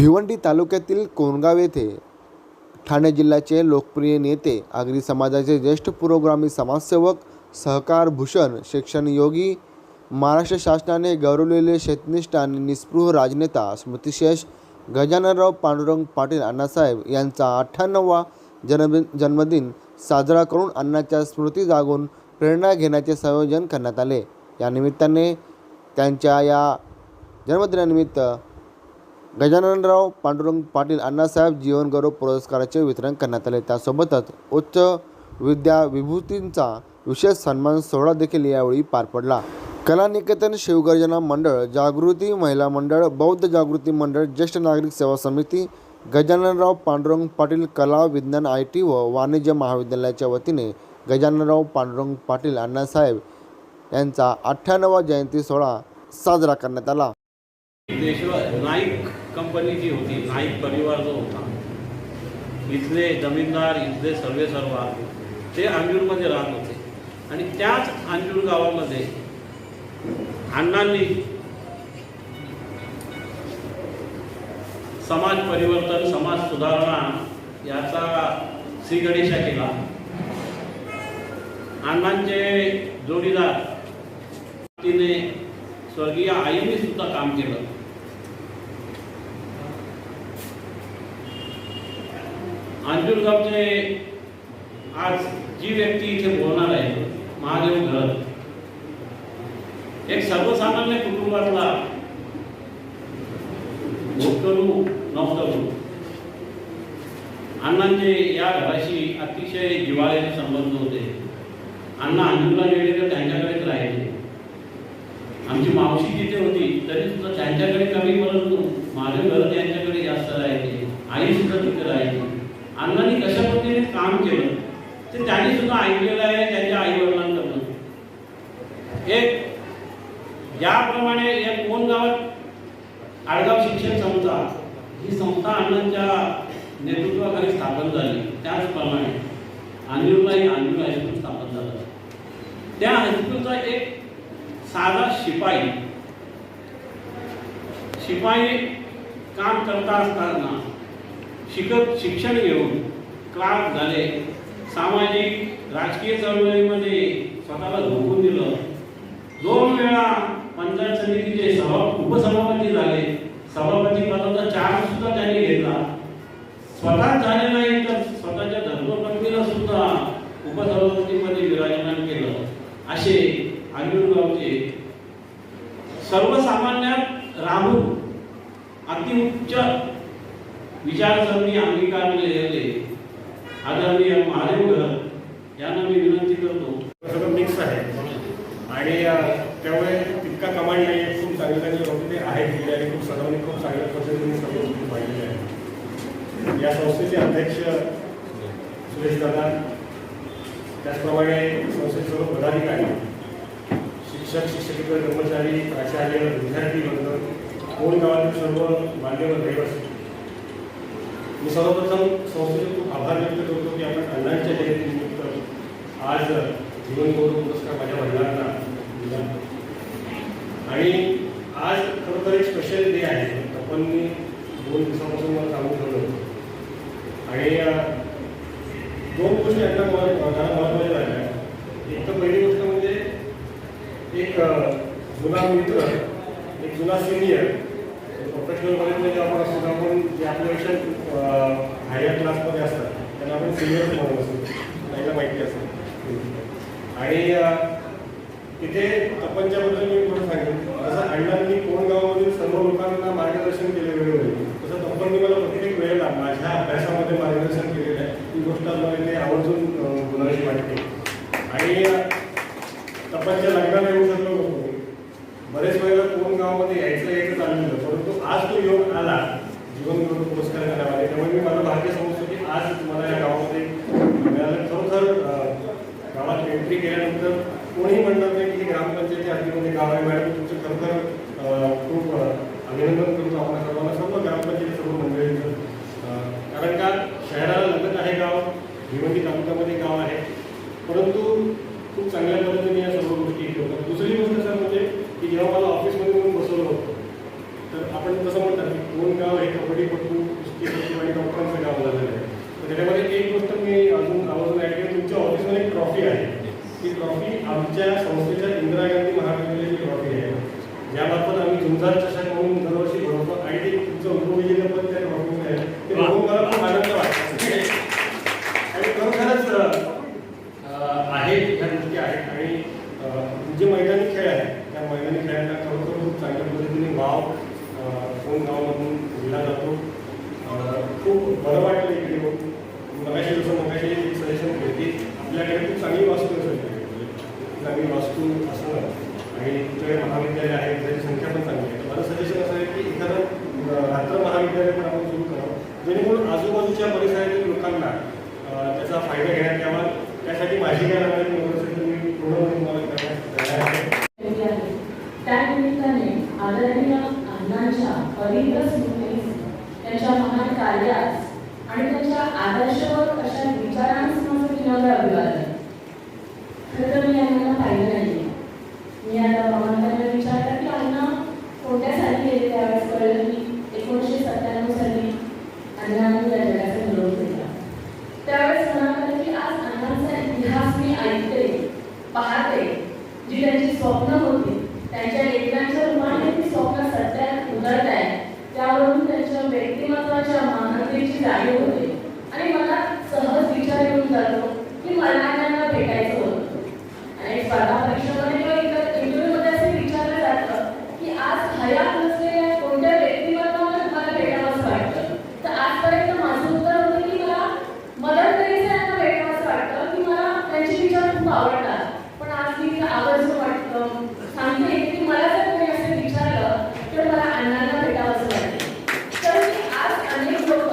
भिवंडी तालुक्यातील कोणगाव येथे ठाणे जिल्ह्याचे लोकप्रिय नेते, आगरी समाजाचे ज्येष्ठ पुरोगामी समाजसेवक, सहकार भूषण, शिक्षण योगी, महाराष्ट्र शासनाने गौरवलेले शेतनिष्ठ आणि निस्पृह राजनेता स्मृतिशेष गजाननराव पांडुरंग पाटील अण्णासाहेब यांचा 98वा जन्मदिन साजरा करून अण्णांच्या स्मृती जागून प्रेरणा घेण्याचे संयोजन करण्यात आले। या निमित्ताने त्यांच्या या जन्मदिनानिमित्त गजाननराव पांडुरंग पाटील अण्णासाहेब जीवनगौरव पुरस्काराचे वितरण करण्यात आले। त्यासोबतच उच्च विद्या विभूतींचा विशेष सन्मान सोहळा देखील यावेळी पार पडला। कलानिकेतन, शिवगर्जना मंडळ, जागृती महिला मंडळ, बौद्ध जागृती मंडळ, ज्येष्ठ नागरिक सेवा समिती, गजाननराव पांडुरंग पाटील कला, विज्ञान, IT व वाणिज्य महाविद्यालयाच्या वतीने गजाननराव पांडुरंग पाटील अण्णासाहेब यांचा 98वा जयंती सोहळा साजरा करण्यात आला। नाईक कंपनी जी होती, नाईक परिवार जो होता, इथले जमीनदार, इथले सर्वेसर्वा ते अंजूरमध्ये राहत होते आणि त्याच अंजूर गावामध्ये अण्णांनी समाज परिवर्तन, समाज सुधारणा याचा श्रीगणेशा केला। अण्णांचे जोडीदार तिने स्वर्गीय आईने सुद्धा काम केलं। अंजूर गावचे आज जी व्यक्ती इथे बोलणार आहे, महादेव घरत, एक सर्वसामान्य कुटुंबातला भोगकरू नवतरू। अण्णांचे या घराशी अतिशय जिव्हाळ्याचे संबंध होते। अण्णा अंजूरला गेले तर त्यांच्याकडेच राहिले। आमची मावशी जिथे होती तरी सुद्धा त्यांच्याकडे कमी, परंतु महादेव घरत यांच्याकडे जास्त राहायचे। आई सुद्धा तिथे राहायची। अण्णांनी कशा पद्धतीने काम केलं ते त्यांनी सुद्धा ऐकलेलं आहे त्यांच्या आईवडिलांकडून। एक ज्याप्रमाणे या कोण गावात आडगाव शिक्षण संस्था ही संस्था अण्णांच्या नेतृत्वाखाली स्थापन झाली, त्याचप्रमाणे अंजूरलाही अंजूर हायस्कूल स्थापन झालं। त्या हायस्कूलचा एक साधा शिपाई काम करता असताना शिक्षण घेऊन क्लास झाले, सामाजिक राजकीय चळवळीमध्ये स्वतःला झोकून दिलं। 2 वेळा पंचायत समितीचे उपसभापती झाले। सभापती पदाचा चार्ज सुद्धा त्यांनी घेतला। स्वतः झाले नाही तर स्वतःच्या धर्मपत्नीला सुद्धा उपसभापतीमध्ये विराजमान केलं। असे अंजूर गावचे सर्वसामान्यात राहून अतिउच्च विचारसरणी अंगीकारलेले आदरणीय महादेव घरत यांना मी विनंती करतो। सगळं मिक्स आहे आणि त्यामुळे तितका कमांड नाही आहे। खूप चांगले लोक ते आहेत आणि खूप सर्वांनी खूप चांगल्या पद्धतीने सगळ्या गोष्टी पाहिलेल्या आहेत। या संस्थेचे अध्यक्ष सुरेश दादा, त्याचप्रमाणे संस्थेचे सर्व पदाधिकारी, शिक्षक, शिक्षकेतर कर्मचारी, प्राचार्य, विद्यार्थी वर्ग, कोण गावातील सर्व मान्यवर रहिवासी, मी सर्वप्रथम संस्थेचे खूप आभार व्यक्त करतो की आपण अण्णांच्या जयंतीनिमित्त आज जीवनगौरव पुरस्कार माझ्या वडिलांना दिला। आणि आज खरं तर एक स्पेशल डे आहे। आपण 2 दिवसापासून मला सांगून ठेवलं होतं आणि 2 गोष्टी आता मला महत्त्वाच्या झाल्या। एक तर पहिली गोष्ट म्हणजे एक जुना मित्र, एक जुना सिनियर प्रोफेशनल कॉलेजमध्ये आपण असतो, आपण जे आपल्यापेक्षा हायर क्लासमध्ये असतात त्यांना आपण सिनियर म्हणून असतो, आपल्याला माहिती असतं। आणि तिथे तपनच्याबद्दल मी थोडं सांगेन। जसं अण्णांनी कोण गावामधील सर्व लोकांना मार्गदर्शन केले वेळोवेळी, तसं तपननी मला प्रत्येक वेळेला माझ्या अभ्यासामध्ये मार्गदर्शन केलेलं आहे। ती गोष्ट मला इथे आवर्जून बोलायची वाटते। आणि तपनच्या लग्नाला येऊ शकलो नव्हतो, बरेच वेळेला कोण गावामध्ये यायचं चाललेलं, परंतु आज तो योग आला जीवनगौरव पुरस्कार करण्यामध्ये। त्यामुळे मी मला भाग्य समजतो की आज मला या गावामध्ये मिळालं। खरोखर गावात एंट्री केल्यानंतर कोणीही म्हणणार नाही की हे ग्रामपंचायतीच्या हद्दीमध्ये गाव आहे। मॅडम, तुमचं खरोखर खूप अभिनंदन करतो आपण सर्वांना, सर्व ग्रामपंचायती, सर्व मंडळींचं। कारण का शहराला लगत आहे गाव, भिवंडी तालुक्यामध्ये गाव आहे, परंतु खूप चांगल्या पद्धतीने या सर्व गोष्टी होतात। दुसरी गोष्ट सर म्हणजे की जेव्हा मला ऑफिसमध्ये येऊन बसवलं होतं तर आपण कसं म्हणतात की कोण गाव हे कबड्डी आमच्या संस्थेच्या इंदिरा गांधी महाविद्यालयाची ट्रॉफी आहे, ज्याबाबत आम्ही झुंजार चषक म्हणून दरवर्षी भरवतो आणि ते तुमचं उपविजेतं पण त्या ट्रॉफीमध्ये आहे. ते बघून मला खूप आनंद वाटतो आणि खरोखरच आहेत ह्या गोष्टी आहेत. आणि जे मैदानी खेळ आहेत त्या मैदानी खेळांना खरोखर खूप चांगल्या पद्धतीने वाव कोण गावामधून दिला जातो. खूप बरं वाटलं इकडे येऊन. मगाशी एक सजेशन केलं की आपल्याकडे खूप चांगली वास्तू असेल, चांगली वास्तू असणं आणि तुमच्याकडे महाविद्यालय आहे त्याची संख्या पण चांगली आहे. माझं सजेशन असं आहे की एखादं रात्र महाविद्यालय पण आपण सुरू करावं, जेणेकरून आजूबाजूच्या परिसरातील लोकांना त्याचा फायदा घेण्यात यावा. त्यासाठी माझी काय लागणारी मदत असेल तर मी पूर्ण तुम्हाला करण्यास तयार आहे. त्यानिमित्ताने आदरणीय अण्णांच्या पवित्र स्मृतीस, त्यांच्या महान कार्यास आणि त्यांच्या आदर्शवर अशा विचारांस माझं विनम्र अभिवादन. खरं तर मी अण्णांना पाहिलं नाही. मी आता मामांना विचारलं की अण्णा कोणत्या साली गेले, त्यावेळेस कळलं की 1997 साली अण्णांनी या जगाचा निरोप दिला. त्यावेळेस मनात आलं की आज अण्णांचा इतिहास मी ऐकते, पाहते, जी त्यांची स्वप्न होती त्यांच्या लेखनाच्या रूपाने ती स्वप्न सत्यात उतरत आहे. त्यावरून त्यांच्या व्यक्तिमत्वाच्या महानतेची जाणीव होते आणि मला सहज विचार येऊन जातो की मला त्यांना भेटायचं होतं. आणि स्पर्धा परीक्षेमध्ये किंवा इतर इंटरव्ह्यूमध्ये असे विचारलं जातं की आज हयात नसलेल्या कोणत्या व्यक्तिमत्वाला मला भेटावंसं वाटतं. तर आजपर्यंत माझं उत्तर होतं की मला मदर तेरेसा यांना भेटावंसं वाटतं की मला त्यांचे विचार खूप आवडतात. पण आज मी आवर्जून वाटतं सांगते की मला जर कोणी असं विचारलं तर मला अण्णांना भेटावंसं वाटतं. तर मी आज अनेक लोक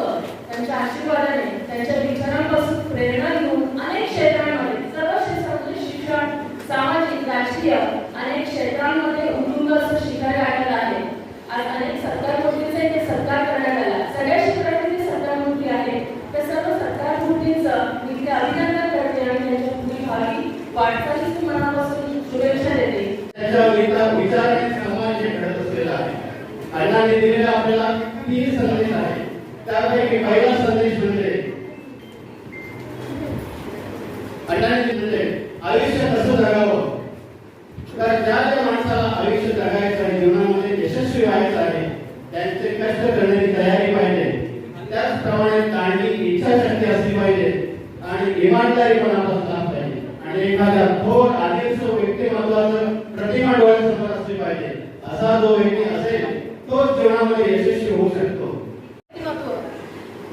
त्यांच्या आशीर्वादाने, त्यांच्या विचारांपासून प्रेरणा घेऊन अनेक क्षेत्रांमध्ये, सर्व क्षेत्रांमध्ये शिक्षण, सामाजिक, राजकीय अनेक क्षेत्रांमध्ये उत्तुंग असं शिकायला आलेलं आहे. आज अनेक सरकार नोकरीचे ते सत्कार करण्यात आला. सगळ्या क्षेत्रातील जे सरकार नोकरी आहे त्या सर्व सरकार नोकरीचं मी इथे अभिनंदन करते आणि त्यांच्या पुढील भावी वाटचालीस मनापासून शुभेच्छा देते. त्याच्या विचाराने समाज जे घडत असलेला आहे. अण्णांनी दिलेला आपल्याला 3 संदेश आहे. त्यापैकी पहिला संदेश म्हणजे अण्णांनी दिलेले आयुष्य कसं जगावं. तर ज्या माणसाला आयुष्य जगायचं आहे, जीवनामध्ये यशस्वी व्हायचं आहे, त्यांचे कष्ट करण्याची तयारी पाहिजे. त्याचप्रमाणे चांगली इच्छाशक्ती असली पाहिजे आणि इमानदारीपणा असला पाहिजे आणि एखाद्या थोर आदर्श व्यक्तिमत्वाचं प्रतिमा डोळ्यासमोर असली पाहिजे. असा जो व्यक्ती असेल तोच जीवनामध्ये यशस्वी होऊ शकतो.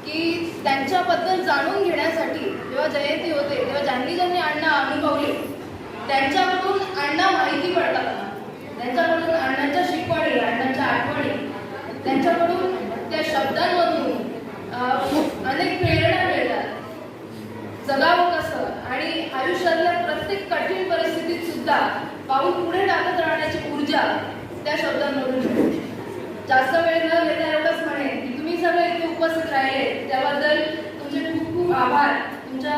की त्यांच्याबद्दल जाणून घेण्यासाठी जेव्हा जयंती होते तेव्हा ज्यांनी अण्णा अनुभवले त्यांच्याकडून अण्णा माहिती पडतात. त्यांच्याकडून अण्णांच्या शिकवणी, अण्णांच्या आठवणी, त्यांच्याकडून त्या शब्दांमधून अनेक प्रेरणा मिळतात. जगावं कसं आणि आयुष्यातल्या प्रत्येक कठीण परिस्थितीत सुद्धा पाऊल पुढे टाकत राहण्याची ऊर्जा त्या शब्दांमधून मिळते. जास्त वेळ न घेता एवढंच म्हणेन की तुम्ही सगळे इथे उपस्थित राहिले त्याबद्दल तुमचे खूप खूप आभार. तुमच्या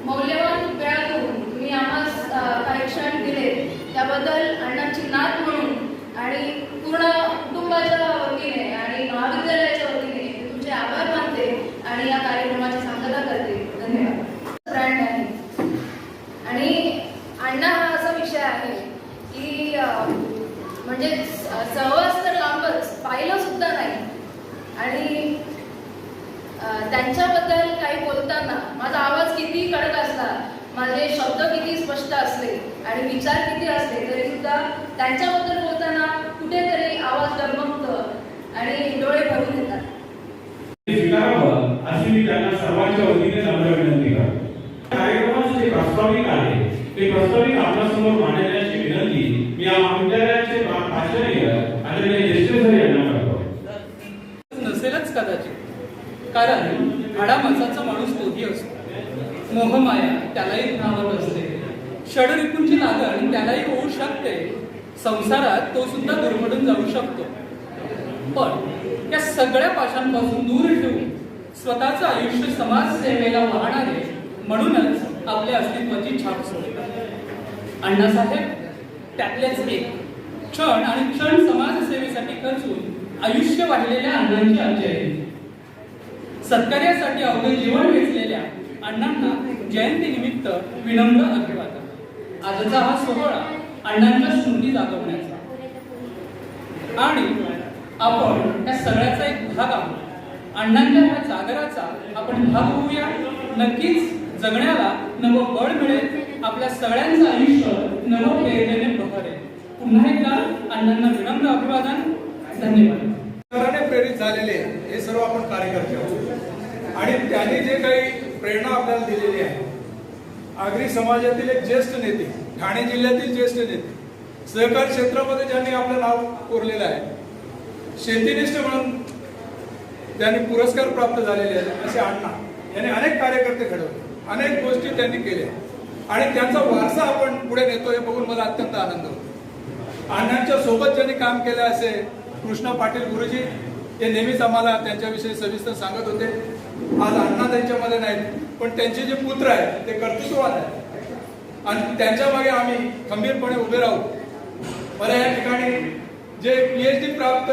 मौल्यवान वेळातून तुम्ही आम्हास काही क्षण दिले त्याबद्दल अण्णांची नात म्हणून आणि पूर्ण कुटुंबाच्या वतीने आणि महाविद्यालयाच्या वतीने तुमचे आभार मानते आणि या कार्यक्रमाची सांगता करते. धन्यवाद. ब्रँड आहे आणि अण्णा हा असा विषय आहे की म्हणजे सहवास तर लांबच पाहिलं सुद्धा नाही. आणि त्यांच्याबद्दल काही बोलताना माझा आवाज किती कडक असला, माझे शब्द किती स्पष्ट असले आणि विचार किती असले तरी सुद्धा त्यांच्याबद्दल बोलताना कुठेतरी आवाज डगमगतो आणि डोळे भरून येतात. स्वीकारावं अशी मी त्यांना सर्वांच्या वतीने नम्र विनंती करतो. कार्यक्रमाचे जे प्रास्ताविक आहे ते प्रास्ताविक आपल्यासमोर मांडण्याची विनंती मी या महाविद्यालयाचे आचार्य आदरणीय देशमुख सर यांना करतो. नसेलच कदाचित, कारण हाडामासाचा माणूस तोही असतो. मोहमाया त्यालाही नावत असते, षडरिपूंची लागण त्यालाही होऊ शकते. संसारात तो सुद्धा दुर्मडून जाऊ शकतो. पण या सगळ्या पाशांपासून दूर ठेवून स्वतःचं आयुष्य समाजसेवेला वाहणारे म्हणूनच आपल्या अस्तित्वाची छाप सोडतात. अण्णासाहेब त्यातलेच एक क्षण आणि क्षण समाजसेवेसाठी खर्चून आयुष्य वाढलेल्या अण्णांची आजी आहे. सत्कार्यासाठी अवघे जीवन वेचलेल्या अण्णांना जयंती निमित्त विनम्र अभिवादन. आजचा हा सोहळा अण्णांच्या स्मृती जागवण्याचा आणि आपण त्या सगळ्याचा एक भाग आहोत. अण्णांच्या ह्या जागराचा आपण भाग होऊया. नक्कीच जगण्याला नवं बळ मिळेल. आपल्या सगळ्यांचं आयुष्य नवं प्रेरणेने बहरेल. पुन्हा एकदा अण्णांना विनम्र अभिवादन. धन्यवाद. विचाराने प्रेरित झालेले हे सर्व आपण कार्यकर्ते आहोत आणि त्यांनी जे काही प्रेरणा आपल्याला दिलेली आहे, आगरी समाजातील एक ज्येष्ठ नेते, ठाणे जिल्ह्यातील ज्येष्ठ नेते, सहकार क्षेत्रामध्ये ज्यांनी आपलं नाव कोरलेलं आहे, शेतीनिष्ठ म्हणून त्यांनी पुरस्कार प्राप्त झालेले आहेत असे अण्णा यांनी अनेक कार्यकर्ते घडवले, अनेक गोष्टी त्यांनी केल्या आणि त्यांचा वारसा आपण पुढे नेतो हे बघून मला अत्यंत आनंद होतो. अण्णांच्या सोबत ज्यांनी काम केलं असे कृष्णा पाटील गुरुजी हे नेहमीच आम्हाला त्यांच्याविषयी सविस्तर सांगत होते. आज अण्णा त्यांच्यामध्ये नाहीत, पण त्यांचे जे पुत्र आहेत ते कर्तृत्ववान आहेत आणि त्यांच्या मागे आम्ही खंबीरपणे उभे राहू. मला या ठिकाणी जे PhD प्राप्त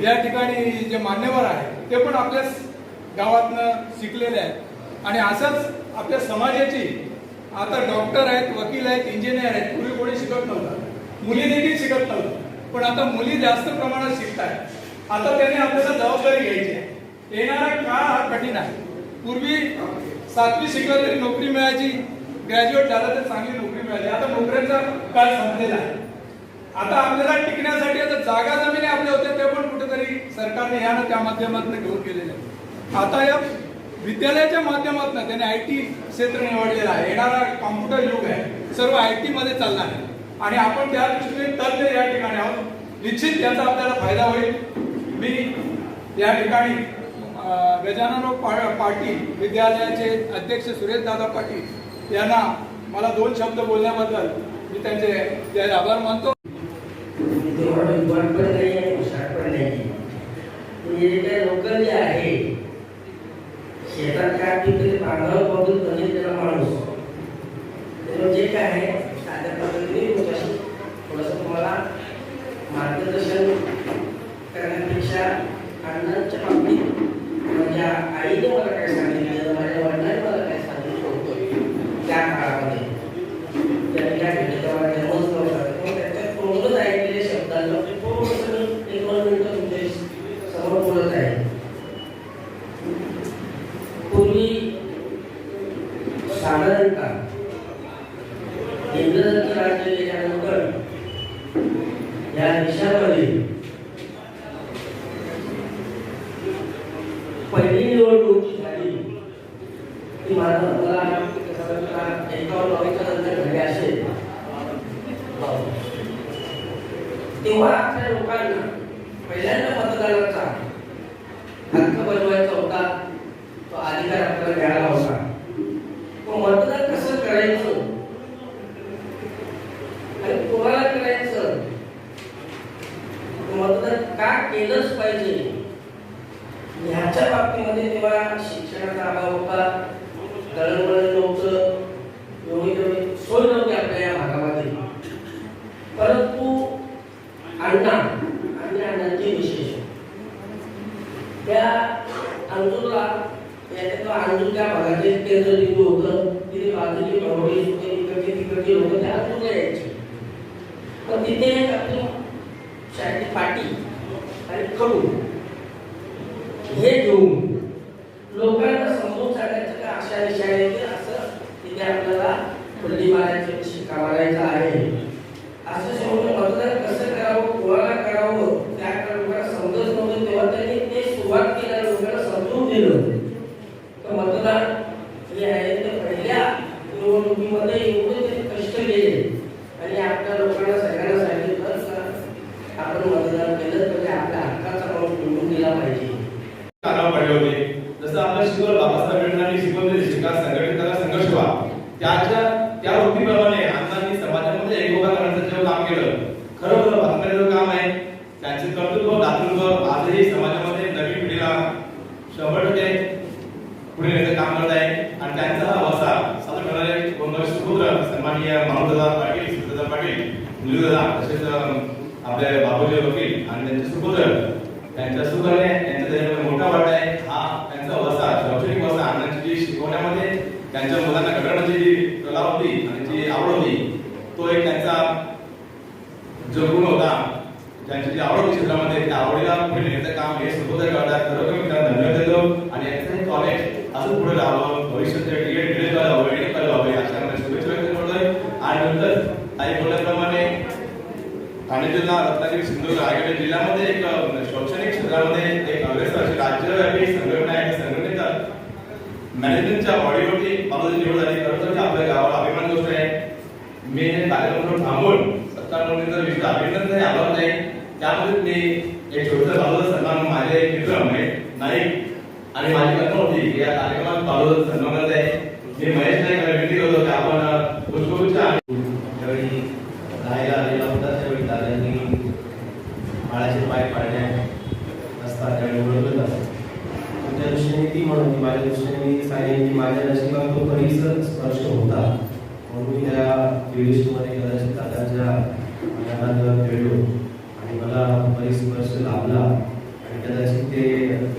या ठिकाणी जे मान्यवर आहेत ते पण आपल्याच गावातनं शिकलेले आहेत आणि असंच आपल्या समाजाची आता डॉक्टर आहेत, वकील आहेत, इंजिनियर आहेत. पूर्वी कोणी शिकत नव्हतं, मुली देखील शिकत नव्हतं, पण आता मुली जास्त प्रमाणात शिकतायत. आता त्यांनी आपल्याला जबाबदारी घ्यायची आहे. येणारा काळ हा कठीण आहे. पूर्वी 7वी शिकलं तरी नोकरी मिळायची, ग्रॅज्युएट झालं तर चांगली नोकरी मिळाली. आता नोकऱ्यांचा काळ संपलेला आहे. आता आपल्याला टिकण्यासाठी आता जागा जमिनी आपल्या होत्या ते पण कुठेतरी सरकारने यानं त्या माध्यमातून घेऊन गेलेले आहे. आता या विद्यालयाच्या माध्यमातून त्याने IT क्षेत्र निवडलेलं आहे. येणारा कॉम्प्युटर युग आहे, सर्व IT मध्ये चालणार आहे आणि आपण त्या दृष्टीने तज्ञ या ठिकाणी आहोत. निश्चित त्याचा आपल्याला फायदा होईल. मी या ठिकाणी गजाननराव पाटील विद्यालयाचे अध्यक्ष सुरेश दादा पाटील यांना मला 2 शब्द बोलण्याबद्दल मी त्यांचे आभार मानतो. लोकल जे आहे शेतात काय पिकते पांढरा बघून बघितलेला माणूस जे काय आहे साध्या पद्धतीने थोडंसं तुम्हाला मार्गदर्शन करण्यापेक्षा अण्णांच्या बाबतीत माझ्या आईने मला काय सांगितलं, माझ्या वडिलांनी मला काय सांगितलं होतं त्या काळामध्ये त्या घटनेचा मला जन्मच नव्हता. त्याच्या पूर्ण ऐकलेल्या शब्दांना पूर्ण सगळं 1-2 मिनिटं तुमच्या समोर बोलत आहे. पूर्वी साधारणतः इंग्रजांचं राज्य गेल्यानंतर या देशामध्ये पहिली निवडणूक झाली ती मला 51 नंतर घडली असेल. तेव्हा आपल्या लोकांना पहिल्यांदा मतदानाचा हक्क बनवायचा होता, तो अधिकार आपल्याला मिळाला होता. मतदान कसं करायचं आणि कोणाला करायचं, मतदान का केलंच पाहिजे ह्याच्या बाबतीमध्ये तेव्हा शिक्षणाचा अभाव होता, दळणवळण नव्हतं, एवढी सोय नव्हती आपल्या या भागामध्ये. परंतु अण्णा आणि अण्णांचे विशेष त्या अंजूरला अंजूर त्या भागाचे केंद्रबिंदू होतं. तिथे बाजूची बरोबरी तिकडची लोक त्या अंजूरला यायची. पण तिथे आपली शाळेची पाटी आणि कडू हे घेऊन लोकांना समजून सांगायचं का अशा शाळेत असं तिथे आपल्याला फुल्ली मारायचं, शिक्का मारायचा आहे असं समजून मतदान कसं करावं, कोणाला करावं त्या लोकांना समजत नव्हतं. तेव्हा त्यांनी ते सुरुवात केल्या, लोकांना समजून दिलं तर मतदान जे आहे ते पहिल्या निवडणुकीमध्ये एवढे त्यांनी कष्ट केले आणि आपल्या लोकांना सगळ्यांना सांगितलं आपण मतदान केलं म्हणजे आपल्या हक्काचा माणूस निवडून दिला पाहिजे. पडले होते जसं आपलं शिकवलं बाबासाहेब आंबेडकरांनी शिकवले शिका संघटित करा संघर्ष व्हा, त्या वृत्तीप्रमाणे अण्णांनी समाजामध्ये एकोपा करण्याचं जेव्हा काम केलं, खरोखर भाकऱ्याचं काम आहे. त्यांचे कर्तृत्व दातृत्व आजही समाजामध्ये नवीन पिढीला 100% पुढे नेण्याचं काम करत आहे आणि त्यांचा हा वसा सादर करणारे सुपुत्र सन्माननीय माऊदादा पाटील, सुदादा पाटील, मुलीदादा तसेच आपले बाबूजी वकील आणि त्यांचे सुपुत्र त्यांच्या सुखाने त्यांच्या त्याच्यामध्ये मोठा वाटा आहे. हा त्यांचा वसा शैक्षणिक वसा अण्णांची जी शिकवण्यामध्ये त्यांच्या मुलांना घडवण्याची जी कला होती आणि जी आवड होती तो एक त्यांचा जो गुण होता, त्यांची जी आवड होती क्षेत्रामध्ये त्या आवडीला पुढे नेण्याचं काम हे स्वतः करतात. खरोखर मी त्यांना धन्यवाद देतो आणि यांचं हे कॉलेज असंच पुढे राहावं, भविष्यात डिग्री करावं, मेडिकल करावं अशा मला शुभेच्छा व्यक्त करतोय. आणि नंतर काही बोलल्याप्रमाणे ठाणे जिल्हा, रत्नागिरी, सिंधुदुर्ग, रायगड जिल्ह्यामध्ये एक शैक्षणिक क्षेत्रामध्ये एक अग्रेसर अशी राज्यव्यापी संघटना आहे. त्या संघटनेचा मॅनेजमेंटच्या बॉडीवरती माझी निवड झाली. खरं तर आपल्या गावाला अभिमान गोष्ट आहे. मी हे कार्यक्रम थांबवून सत्तामंत्रीचा विषय अभिनंदन आभार नाही. त्यामध्ये मी एक छोटासा बाजूला सन्मान माझे मित्र नाईक आणि माझी कल्पना होती की या कार्यक्रमात बाजूला सन्मान करत आहे. मी महेश नाईक विनंती करतो की आपण पुष्पगुच्छ ज्यावेळी राहायला आलेला होता त्यावेळी दादांनी बाळाचे पाय पाडण्यात असतात त्यावेळी ओळखलं जातं. तुमच्या दृष्टीने ती म्हणून माझ्या दृष्टीने मी सांगेन की माझ्या नशिबात तो परिसर स्पर्श होता म्हणून मी त्या व्हिडिओमध्ये कदाचित दादांच्या मनावर खेळलो आणि मला परिस्पर्श लाभला आणि कदाचित ते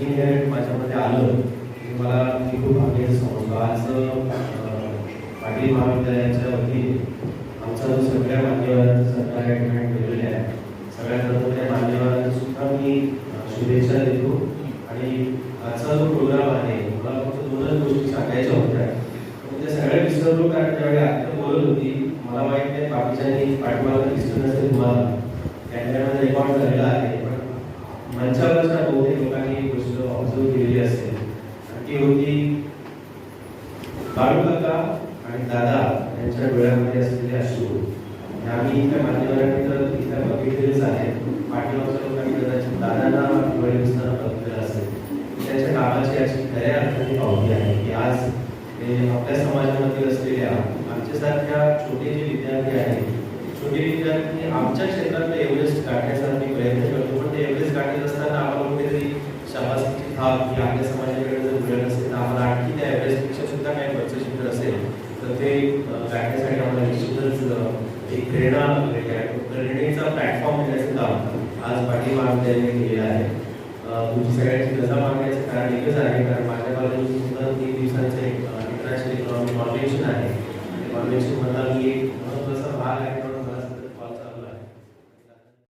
इनहेरिट माझ्यामध्ये आलं की मला मी खूप भाग्याचं समजलो. आज पाटील महाविद्यालयाच्या वतीने आमचा जो सगळ्या मान्यवरांचा सरकार ॲडमेंट केलेले आहे सगळ्यात त्या मान्यवरांना सुद्धा मी शुभेच्छा देतो. आणि आजचा जो प्रोग्राम आहे मला फक्त दोनच गोष्टी सांगायच्या होत्या पण त्या सगळ्या विसरलो कारण त्यावेळी आता बोलत होती. मला माहित नाही बाकीच्यांनी पाठवायला दिसलं नसेल तुम्हाला कॅमेऱ्यामध्ये रेकॉर्ड झालेला आहे पण मंचावरच्या बहुतेक लोकांनी ही गोष्ट ऑब्झर्व केलेली असेल. ती होती बाळू काका आणि दादा यांच्या डोळ्यामध्ये असलेले अश्रू. आम्ही इथल्या मान्यवरांनी तर इथल्या बघितलेलेच आहे. पाठीमागच्या लोकांनी कदाचित दादांना डोळे दिसताना बघितलेलं असेल. त्यांच्या कामाची अशी खऱ्या अर्थाने पावती आहे की आज आपल्या समाजामध्ये असलेल्या आमच्यासारख्या छोटे जे विद्यार्थी आहेत छोटे विद्यार्थी आमच्या क्षेत्रातलं एव्हरेस्ट गाठण्याचा मी प्रयत्न करतो पण ते एव्हरेस्ट गाठत असताना आम्हाला कुठेतरी शाबासकीची थाप की आपल्या समाजाकडे जर मिळत असेल तर आम्हाला आणखी त्या एव्हरेस्टपेक्षा सुद्धा काही वरचं शिखर असेल तर ते गाठण्यासाठी आम्हाला निश्चितच एक प्रेरणेचा प्लॅटफॉर्म देण्याचं काम आज पाटील महाविद्यालयाने केलेलं आहे. तुमची सगळ्यांची रजा मागण्याचं कारण एकच आहे कारण माझ्या कॉलेजमध्ये सुद्धा 3 दिवसांचं एक इंटरनॅशनल इकॉनॉमिक कॉन्व्हेन्शन आहे. त्या कॉन्व्हेन्शनमधला मी एक